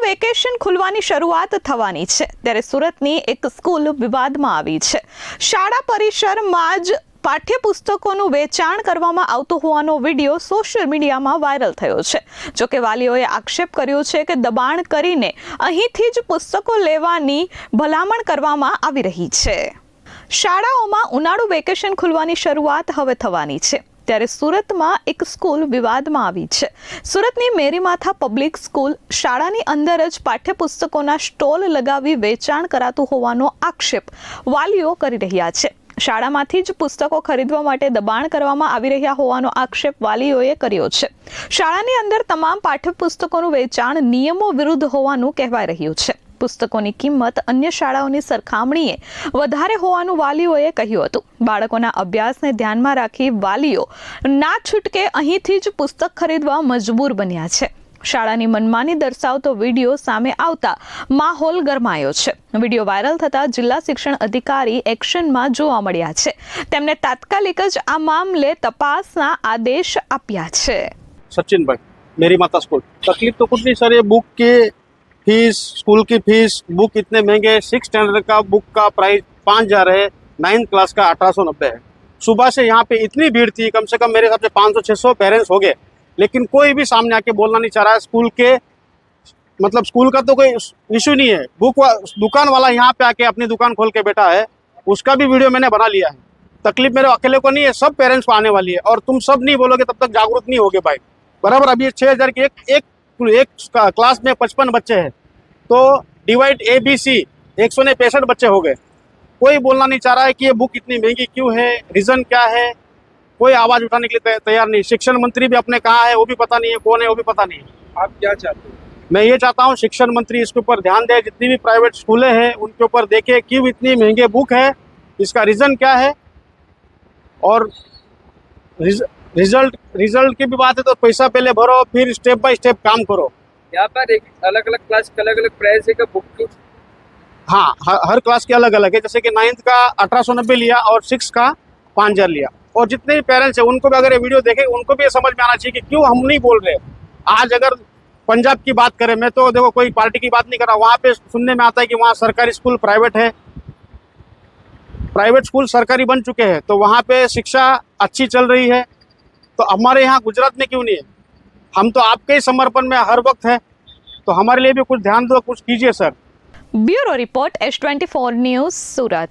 Vacation ખુલવાની શરૂઆત થવાની છે ત્યારે સુરતની એક સ્કૂલ વિવાદમાં આવી છે। શાળા પરિસરમાં જ પાઠ્યપુસ્તકોનું વેચાણ કરવામાં આવતું હોવાનો વિડીયો સોશિયલ મીડિયામાં વાયરલ થયો છે। જો કે વાલીઓએ આક્ષેપ કર્યો છે કે દબાણ કરીને અહીંથી જ પુસ્તકો લેવાની ભલામણ કરવામાં આવી રહી છે। શાળાઓમાં ઉનાળુ વેકેશન ખુલવાની શરૂઆત હવે થવાની છે ત્યારે સુરતમાં એક સ્કૂલ વિવાદમાં આવી છે। સુરતની મેરીમાથા પબ્લિક સ્કૂલ શાળાની અંદર જ પાઠ્યપુસ્તકોના સ્ટોલ લગાવી વેચાણ કરાતું હોવાનો આક્ષેપ વાલીઓ કરી રહ્યા છે। શાળામાંથી જ પુસ્તકો ખરીદવા માટે દબાણ કરવામાં આવી રહ્યા હોવાનો આક્ષેપ વાલીઓએ કર્યો છે। શાળાની અંદર તમામ પાઠ્યપુસ્તકોનું વેચાણ નિયમો વિરુદ્ધ હોવાનું કહેવાય રહ્યું છે। પુસ્તકોની કિંમત અન્ય શાળાઓની સરખામણીએ વધારે હોવાનું વાલીઓએ કહ્યું હતું। બાળકોના અભ્યાસને ધ્યાનમાં રાખી વાલીઓ ના છૂટકે અહીંથી જ પુસ્તક ખરીદવા મજબૂર બન્યા છે। શાળાની મનમાની દર્શાવતો વિડીયો સામે આવતા માહોલ ગરમાયો છે। વિડીયો વાયરલ થતા જિલ્લા શિક્ષણ અધિકારી એક્શનમાં જોવા મળ્યા છે। તેમણે તાત્કાલિક જ આ મામલે તપાસના આદેશ આપ્યા છે। सचिन भाई मेरी माता स्कूल तकलीफ तो कुछ नहीं सर, ये बुक की फीस, स्कूल की फीस, बुक इतने महंगे। 6 स्टैंडर्ड का बुक का प्राइस 5,000 है, 9th क्लास का 1890 है। सुबह से यहाँ पे इतनी भीड़ थी, कम से कम मेरे हिसाब से 500-600 पेरेंट्स हो गए, लेकिन कोई भी सामने आके बोलना नहीं चाह रहा है। स्कूल के मतलब स्कूल का तो कोई इशू नहीं है, दुकान वाला यहाँ पे आके अपनी दुकान खोल के बैठा है, उसका भी वीडियो मैंने बना लिया है। तकलीफ मेरे अकेले को नहीं है, सब पेरेंट्स को आने वाली है, और तुम सब नहीं बोलोगे तब तक जागरूक नहीं होगे भाई। बराबर अभी 6,000 की एक क्लास में 55 बच्चे हैं, तो डिवाइड ABC 165 बच्चे हो गए। कोई बोलना नहीं चाह रहा है कि ये बुक इतनी महंगी क्यों है, रीजन क्या है। कोई आवाज उठाने के लिए तैयार नहीं। शिक्षण मंत्री भी अपने कहा है, वो भी पता नहीं है, कौन है वो भी पता नहीं है। आप क्या चाहते हो? मैं ये चाहता हूँ शिक्षण मंत्री इसके ऊपर ध्यान दे, जितनी भी प्राइवेट स्कूलें हैं उनके ऊपर देखे क्यों इतनी महंगे बुक है, इसका रीजन क्या है। और रिजल्ट की भी बात है तो पैसा पहले भरो, फिर स्टेप बाय स्टेप काम करो। यहाँ पर एक अलग अलग क्लास का अलग अलग प्राइस है बुक की? हाँ, हर क्लास के अलग अलग है। जैसे कि 9th का 1890 लिया और 6 का 5,000 लिया। और जितने भी पेरेंट्स हैं उनको भी अगर ये वीडियो देखें, उनको भी ये समझ में आना चाहिए कि क्यों हम नहीं बोल रहे। आज अगर पंजाब की बात करें, मैं तो देखो कोई पार्टी की बात नहीं कर रहा, वहाँ पे सुनने में आता है कि वहाँ सरकारी स्कूल प्राइवेट है, प्राइवेट स्कूल सरकारी बन चुके हैं, तो वहाँ पे शिक्षा अच्छी चल रही है। तो हमारे यहाँ गुजरात में क्यों नहीं है? हम तो आपके ही समर्पण में हर वक्त है, तो हमारे लिए भी कुछ ध्यान दो, कुछ कीजिए sir. Bureau report S24 news सूरत।